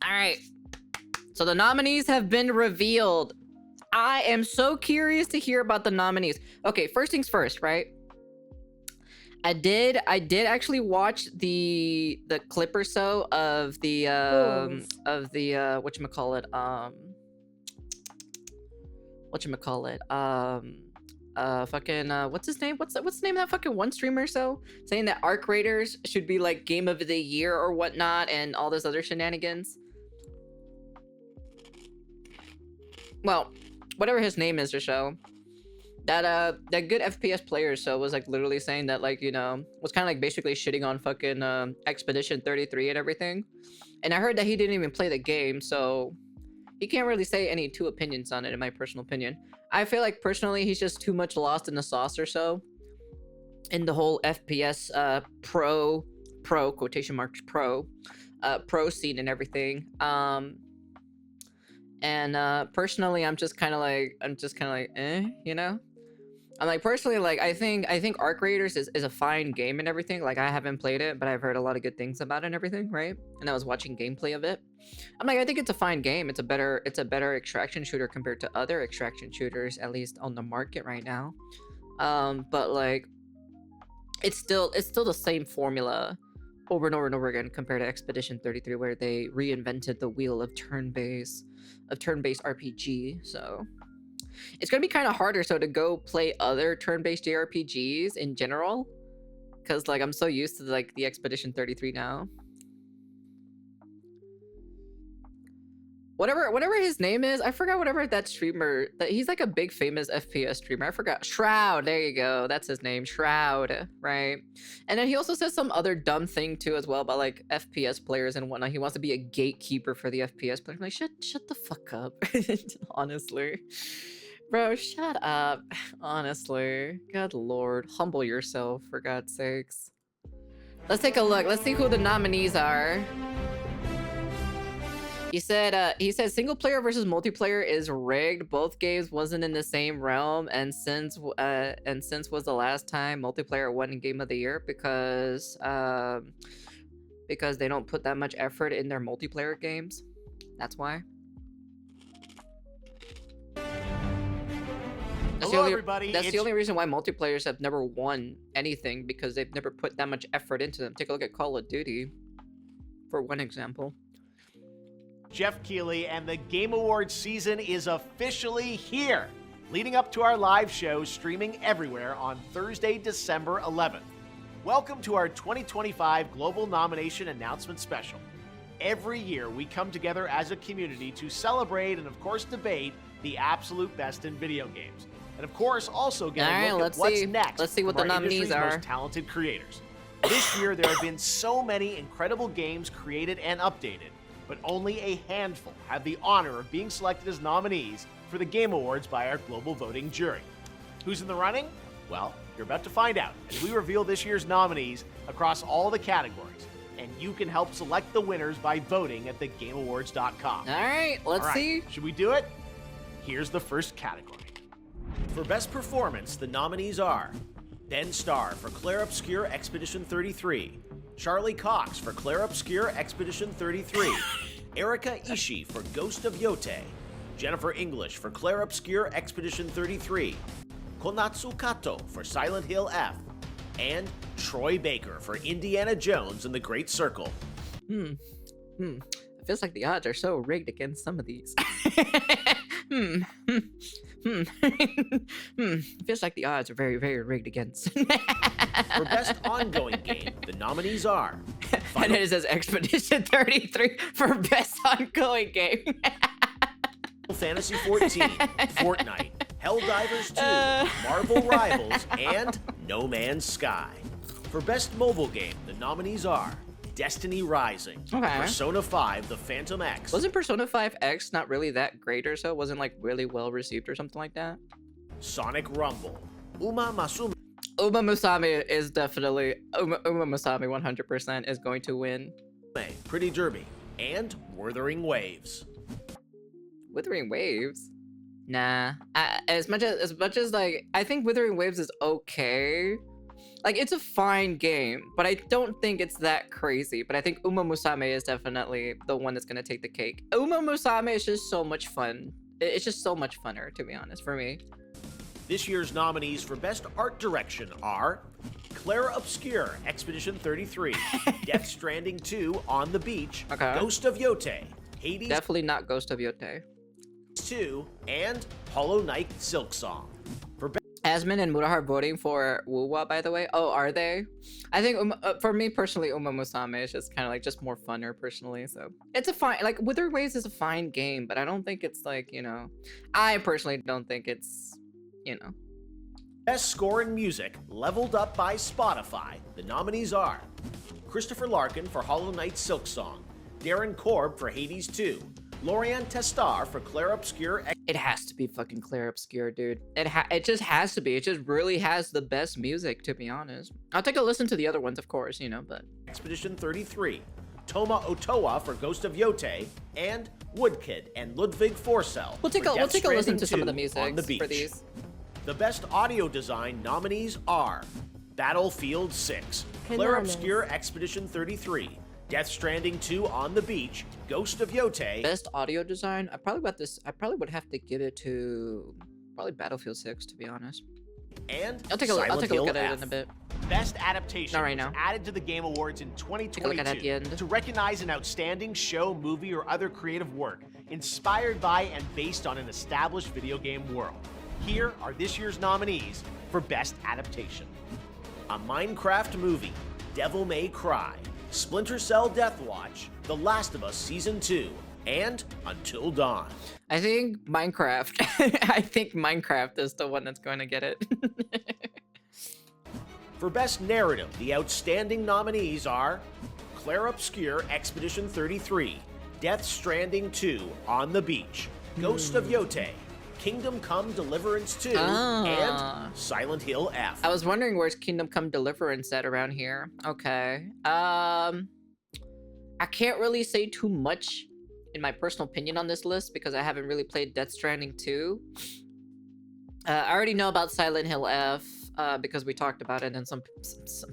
All right. So the nominees have been revealed. I am so curious to hear about the nominees. Okay, first things first, right? I did actually watch the clip or so of the what's his name? What's the name of that fucking one streamer so saying that Arc Raiders should be like game of the year or whatnot and all this other shenanigans. Well, whatever his name is or so. That good FPS player so was like literally saying that like, you know, was kind of like basically shitting on fucking Expedition 33 and everything. And I heard that he didn't even play the game, so he can't really say any two opinions on it in my personal opinion. I feel like personally he's just too much lost in the sauce or so in the whole FPS pro quotation marks pro scene and everything. Personally I'm just kind of like you know. I'm like personally like I think Arc Raiders is a fine game and everything. Like I haven't played it, but I've heard a lot of good things about it and everything, right? And I was watching gameplay of it. I'm like I think it's a fine game. It's a better extraction shooter compared to other extraction shooters, at least on the market right now. But like it's still the same formula over and over and over again compared to Expedition 33, where they reinvented the wheel of turn-based RPG. So it's gonna be kind of harder so to go play other turn-based JRPGs in general, because like I'm so used to like the Expedition 33 now. Whatever his name is, I forgot whatever that streamer that he's like a big famous FPS streamer. I forgot. Shroud, there you go. That's his name, Shroud, right? And then he also says some other dumb thing too as well about like FPS players and whatnot. He wants to be a gatekeeper for the FPS players. I'm like, shut the fuck up. Honestly. Bro, shut up. Honestly. Good lord. Humble yourself, for God's sakes. Let's take a look. Let's see who the nominees are. He said single player versus multiplayer is rigged. Both games wasn't in the same realm, and since was the last time multiplayer won in Game of the Year because they don't put that much effort in their multiplayer games. That's why. Everybody. That's the only reason why multiplayers have never won anything, because they've never put that much effort into them. Take a look at Call of Duty, for one example. Jeff Keighley, and the Game Awards season is officially here, leading up to our live show streaming everywhere on Thursday, December 11th. Welcome to our 2025 Global Nomination Announcement Special. Every year, we come together as a community to celebrate and, of course, debate the absolute best in video games. And, of course, also get a look at what's next. Let's see what the nominees are. Most talented creators. This year, there have been so many incredible games created and updated, but only a handful have the honor of being selected as nominees for the Game Awards by our global voting jury. Who's in the running? Well, you're about to find out as we reveal this year's nominees across all the categories. And you can help select the winners by voting at thegameawards.com. All right, let's see. Should we do it? Here's the first category. For Best Performance, the nominees are Ben Starr for Clair Obscur Expedition 33, Charlie Cox for Clair Obscur Expedition 33, Erika Ishii for Ghost of Yote, Jennifer English for Clair Obscur Expedition 33, Konatsu Kato for Silent Hill F, and Troy Baker for Indiana Jones and the Great Circle. It feels like the odds are so rigged against some of these. Feels like the odds are very, very rigged against. For Best Ongoing Game, the nominees are... And it says Expedition 33 for Best Ongoing Game. Final Fantasy 14, Fortnite, Helldivers 2, Marvel Rivals, and No Man's Sky. For Best Mobile Game, the nominees are Destiny Rising, Persona 5, The Phantom X. Wasn't Persona 5X not really that great or so? Wasn't like really well received or something like that? Sonic Rumble, Uma Musume. Uma Musume is definitely, Uma Musume 100% is going to win. Pretty Derby, and Wuthering Waves. Wuthering Waves? Nah. As much as like, I think Wuthering Waves is okay. Like, it's a fine game, but I don't think it's that crazy. But I think Uma Musume is definitely the one that's gonna take the cake. Uma Musume is just so much fun. It's just so much funner, to be honest, for me. This year's nominees for Best Art Direction are Clara Obscure, Expedition 33, Death Stranding 2, On the Beach, Okay. Ghost of Yote, Hades Definitely not Ghost of Yote. 2, and Hollow Knight Silk Song. For Asmin and Murahar voting for Wuwa, by the way. Oh, are they? I think for me personally, Uma Musume is just kind of like just more funner personally. So it's a fine, like Wither Ways is a fine game, but I don't think it's like, you know, I personally don't think it's, you know. Best Score in Music, leveled up by Spotify. The nominees are Christopher Larkin for Hollow Knight Silk Song, Darren Korb for Hades 2, Lorian Testar for Claire Obscure. It has to be fucking Claire Obscure, dude. It just has to be. It just really has the best music, to be honest. I'll take a listen to the other ones, of course, you know, but Expedition 33, Toma Otoa for Ghost of Yote, and Woodkid and Ludwig Forsell. we'll take a listen to some of the music for these. The Best Audio Design nominees are Battlefield 6, Claire Obscure Expedition 33, Death Stranding 2 On the Beach, Ghost of Yote. Best audio design? I probably would have to give it to probably Battlefield 6, to be honest. And I'll take a look at it F. in a bit. Best Adaptation Not right was now. added to the Game Awards in Take a look at it at the 2022 end. to recognize an outstanding show, movie, or other creative work inspired by and based on an established video game world. Here are this year's nominees for Best Adaptation. A Minecraft movie, Devil May Cry, Splinter Cell Deathwatch, The Last of Us Season 2, and Until Dawn. I think Minecraft. I think Minecraft is the one that's going to get it. For Best Narrative, the outstanding nominees are Claire Obscure Expedition 33, Death Stranding 2 On the Beach, Ghost of Yote, Kingdom Come Deliverance 2, and Silent Hill F. I was wondering where's Kingdom Come Deliverance at around here. Okay. I can't really say too much in my personal opinion on this list because I haven't really played Death Stranding 2. I already know about Silent Hill F because we talked about it, and some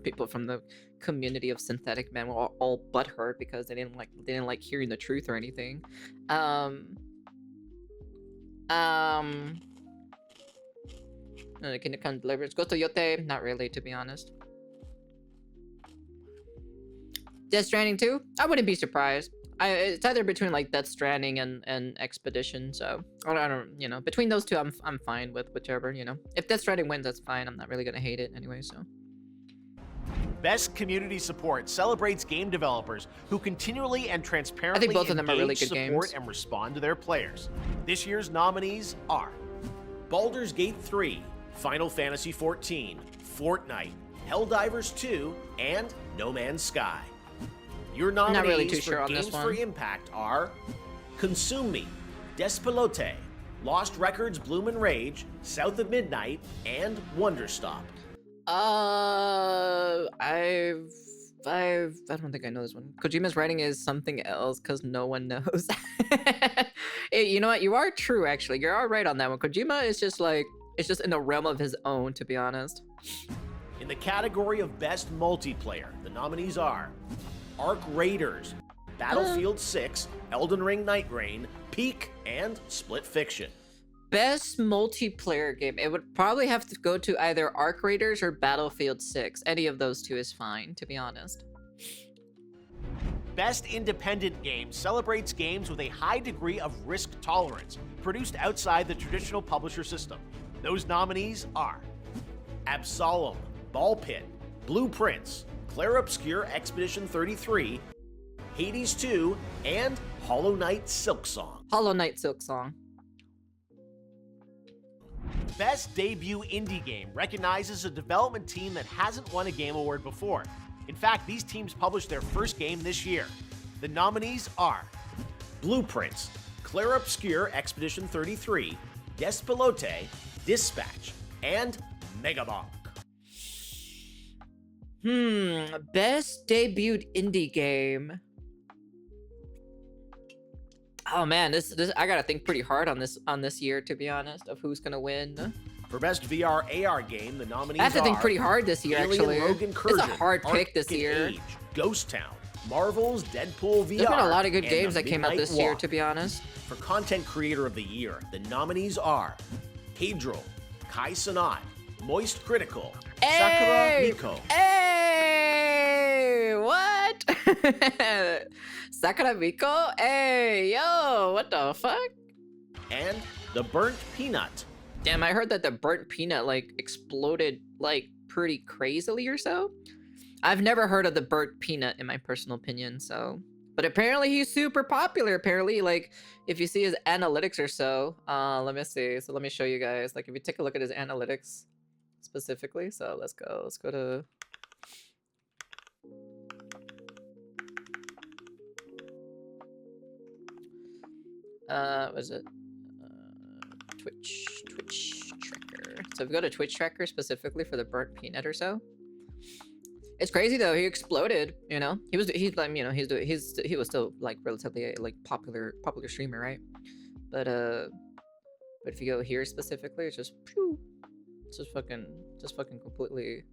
people from the community of Synthetic Men were all butthurt because they didn't like hearing the truth or anything. Kingdom Come Deliverance. Ghost of Yote, not really, to be honest. Death Stranding 2? I wouldn't be surprised. It's either between like Death Stranding and Expedition, so I don't, you know, between those two, I'm fine with whichever, you know. If Death Stranding wins, that's fine. I'm not really gonna hate it anyway, so. Best Community Support celebrates game developers who continually and transparently both of them are really engage, good support, games. and respond to their players. This year's nominees are Baldur's Gate 3, Final Fantasy XIV, Fortnite, Helldivers 2, and No Man's Sky. Your nominees Not really too for sure on Games this for one. Impact are Consume Me, Despelote, Lost Records Bloom and Rage, South of Midnight, and Wonderstop. I don't think I know this one. Kojima's writing is something else because no one knows. Hey, you know what? You are true, actually. You're all right on that one. Kojima is just like, it's just in a realm of his own, to be honest. In the category of Best Multiplayer, the nominees are Arc Raiders, Battlefield 6, Elden Ring Night Rain, Peak, and Split Fiction. Best multiplayer game. It would probably have to go to either Arc Raiders or Battlefield 6. Any of those two is fine, to be honest. Best Independent Game celebrates games with a high degree of risk tolerance, produced outside the traditional publisher system. Those nominees are Absolem, Ball Pit, Blueprints, Claire Obscure Expedition 33, Hades 2, and Hollow Knight Silk Song. Hollow Knight Silk Song. Best Debut Indie Game recognizes a development team that hasn't won a Game Award before. In fact, these teams published their first game this year. The nominees are Blueprints, Claire Obscure Expedition 33, Despelote, Dispatch, and Megabonk. Best debuted indie game. Oh man, this I gotta think pretty hard on this year, to be honest, of who's gonna win. For Best VR AR game, the nominees I have to think are pretty hard this year, Alien actually. Rogue Incursion, It's a hard pick this Arctic year. Age, Ghost Town, Marvel's Deadpool VR. There's been a lot of good and games The that came out Midnight this year, Walk. to be honest. For Content Creator of the Year, the nominees are Hadril, Kai Sanat, Moist Critical, Sakura Miko, Hey! What? Sakura Miko? Hey, yo, what the fuck? and The Burnt Peanut. Damn, I heard that the burnt peanut, like, exploded, like, pretty crazily or so. I've never heard of the burnt peanut, in my personal opinion, so... But apparently he's super popular, apparently. Like, if you see his analytics or so... let me see. So let me show you guys. Like, if you take a look at his analytics, specifically. So let's go. Let's go to... what is it? Twitch tracker. So if we go to Twitch tracker specifically for the burnt peanut or so, it's crazy though. He exploded. You know, he's like, you know, he was still like relatively like popular streamer, right? But if you go here specifically, it's just phew, it's just fucking completely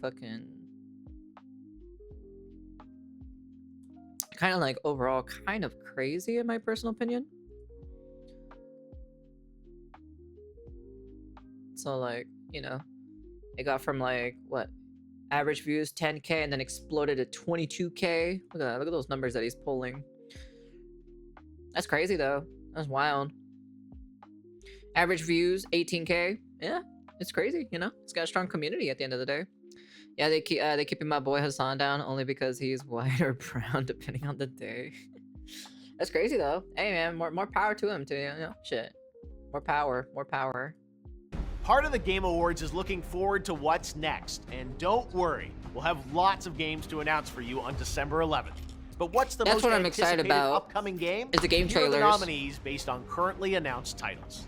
fucking kind of like overall kind of crazy in my personal opinion. So like, you know, it got from like what average views 10K and then exploded to 22K. Look at that. Look at those numbers that he's pulling. That's crazy though. That's wild. Average views 18K. Yeah, it's crazy. You know, it's got a strong community at the end of the day. Yeah, they keeping my boy Hassan down only because he's white or brown depending on the day. That's crazy though. Hey man, more power to him too. You know, shit. More power. Part of the Game Awards is looking forward to what's next. And don't worry, we'll have lots of games to announce for you on December 11th. But what's the That's most what I'm excited anticipated about. upcoming game? It's the game Here are the trailers. nominees based on currently announced titles.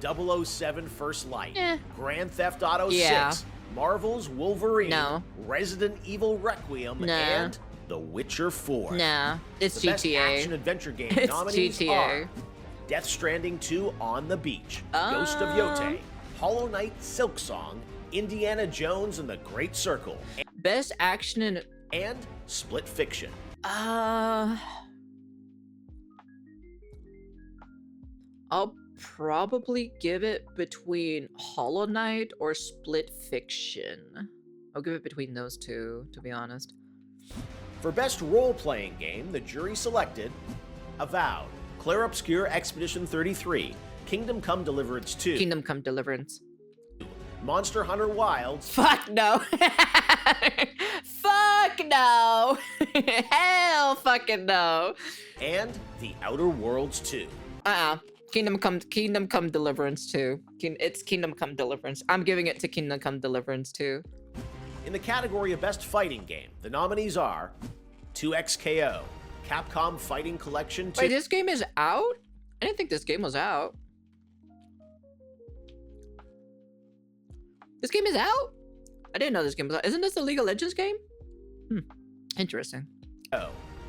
007 First Light, Eh. Grand Theft Auto Yeah. 6, Marvel's Wolverine, No. Resident Evil Requiem, Nah. and The Witcher 4. Nah, it's The best GTA. action-adventure game It's nominees GTA. are Death Stranding 2 On the Beach, Ghost of Yote, Hollow Knight Silksong, Indiana Jones and the Great Circle, Best action and Split Fiction. I'll probably give it between Hollow Knight or Split Fiction. I'll give it between those two, to be honest. For Best Role-Playing Game, the jury selected Avowed, Clair Obscur Expedition 33, Kingdom Come Deliverance 2, Kingdom Come Deliverance. Monster Hunter Wilds, Fuck no. Fuck no. Hell fucking no. and The Outer Worlds 2. Kingdom Come Deliverance 2. It's Kingdom Come Deliverance. I'm giving it to Kingdom Come Deliverance 2. In the category of Best Fighting Game, the nominees are 2XKO, Capcom Fighting Collection 2. Wait, this game is out? I didn't think this game was out. This game is out? I didn't know this game was out. Isn't this the League of Legends game? Interesting.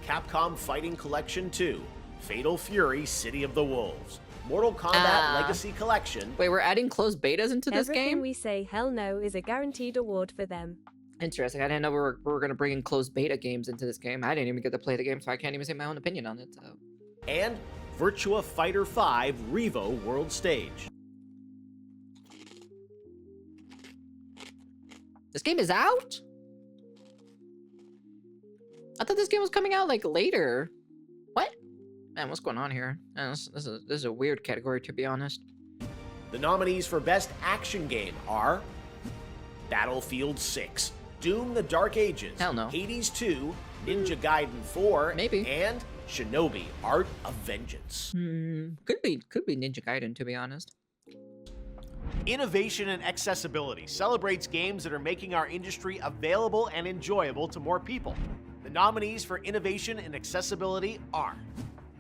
Capcom Fighting Collection 2, Fatal Fury City of the Wolves, Mortal Kombat Legacy Collection, Wait, we're adding closed betas into this Everything game? we say hell no is a guaranteed award for them. Interesting. I didn't know we were going to bring in closed beta games into this game. I didn't even get to play the game, so I can't even say my own opinion on it. So. and Virtua Fighter 5 Revo World Stage. This game is out? I thought this game was coming out like later. What? Man, what's going on here? Man, this is a weird category, to be honest. The nominees for Best Action Game are Battlefield 6, Doom the Dark Ages, Hell no. Hades 2, Ninja Gaiden 4, Maybe. and Shinobi Art of Vengeance. Could be Ninja Gaiden, to be honest. Innovation and accessibility celebrates games that are making our industry available and enjoyable to more people. The nominees for innovation and accessibility are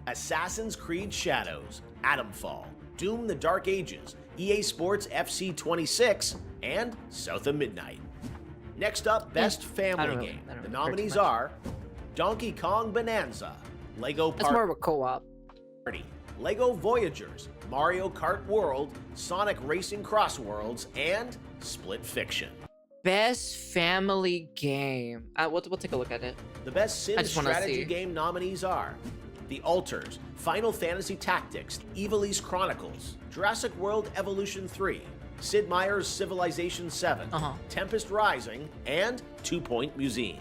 Assassin's Creed Shadows, Atomfall, Doom the Dark Ages, EA Sports FC 26, and South of Midnight. Next up, Best Family Game. The nominees are Donkey Kong Bonanza, Lego That's more of Party, a co-op. Lego Voyagers, Mario Kart World, Sonic Racing Cross Worlds, and Split Fiction. Best family game. We'll take a look at it. The best sim just wanna strategy see. game nominees are The Alters, Final Fantasy Tactics, Ivalice Chronicles, Jurassic World Evolution 3, Sid Meier's Civilization 7, Tempest Rising, and 2 Point Museum.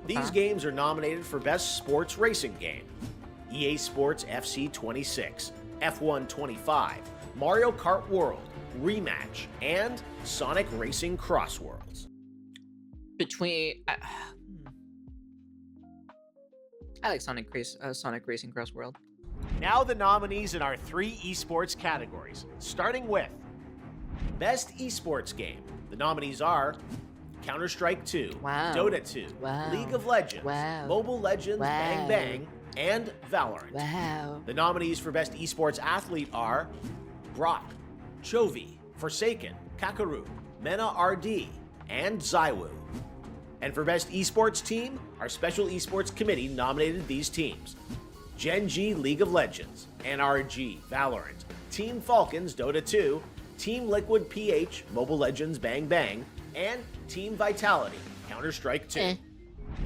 These games are nominated for Best Sports Racing Game. EA Sports FC 26, F1 25, Mario Kart World, Rematch, and Sonic Racing Cross Worlds. Between... I like Sonic Racing Cross World. Now the nominees in our 3 esports categories, starting with Best Esports Game. The nominees are Counter-Strike 2, Wow. Dota 2, Wow. League of Legends, Wow. Mobile Legends Bang Wow. Bang, and Valorant. Wow. The nominees for Best Esports Athlete are Brock, Chovy, Forsaken, Kakaru, Mena RD, and Zywoo. And for Best Esports Team, our Special Esports Committee nominated these teams: Gen G League of Legends, NRG Valorant, Team Falcons Dota 2, Team Liquid PH Mobile Legends Bang Bang, and Team Vitality Counter-Strike 2.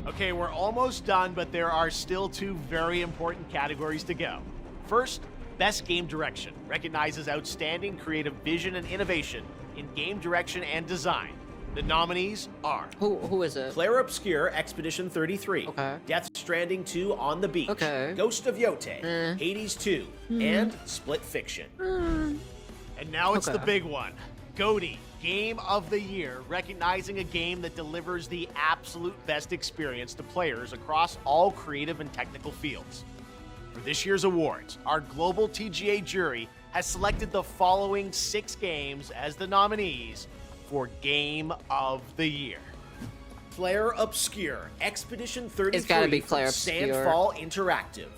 Okay, we're almost done, but there are still 2 very important categories to go. First, Best Game Direction recognizes outstanding creative vision and innovation in game direction and design. The nominees are Who is it? Claire Obscure Expedition 33, Okay. Death Stranding 2 On the Beach, Okay. Ghost of Yote, Hades 2, and Split Fiction. And now it's the Okay. big one. GOTY, Game of the Year, recognizing a game that delivers the absolute best experience to players across all creative and technical fields. For this year's awards, our global TGA jury has selected the following 6 games as the nominees for Game of the Year. Claire Obscure, Expedition 33 It's gotta be from Claire Obscure. Sandfall Interactive.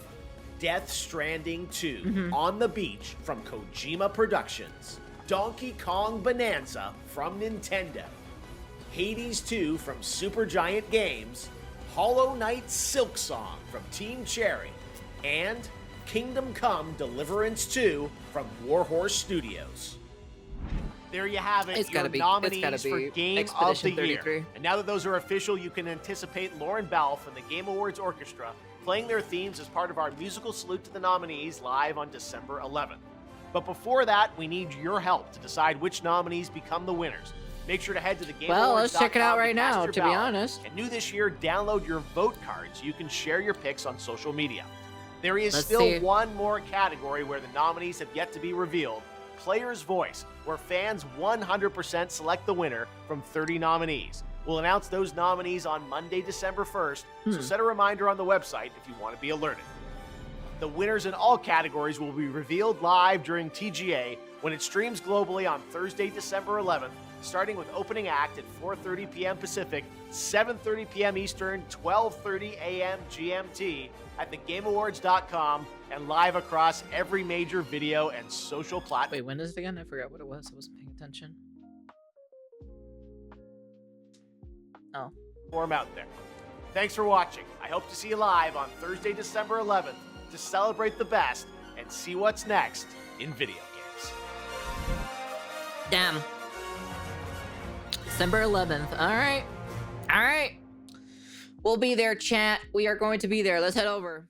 Death Stranding 2, On the Beach from Kojima Productions. Donkey Kong Bonanza from Nintendo. Hades 2 from Supergiant Games. Hollow Knight Silk Song from Team Cherry. And Kingdom Come Deliverance 2 from Warhorse Studios. There you have it, It's your gotta be- nominees it's gotta for be Game Expedition of the Year. 33. And now that those are official, you can anticipate Lauren Balfe and the Game Awards Orchestra playing their themes as part of our musical salute to the nominees live on December 11th. But before that, we need your help to decide which nominees become the winners. Make sure to head to the Well, let's check it out GameAwards.com right cast now, your to be ballot. honest. And new this year, download your vote cards so you can share your picks on social media. There is Let's still see. one more category where the nominees have yet to be revealed: Player's Voice, where fans 100% select the winner from 30 nominees. We'll announce those nominees on Monday, December 1st, so set a reminder on the website if you want to be alerted. The winners in all categories will be revealed live during TGA when it streams globally on Thursday, December 11th, starting with opening act at 4:30 p.m. Pacific, 7:30 p.m. Eastern, 12:30 a.m. GMT at thegameawards.com and live across every major video and social platform. Wait, when is it again? I forgot what it was. I wasn't paying attention. Oh. Out there. Thanks for watching. I hope to see you live on Thursday, December 11th to celebrate the best and see what's next in video games. Damn. December 11th. All right. All right. We'll be there, chat. We are going to be there. Let's head over.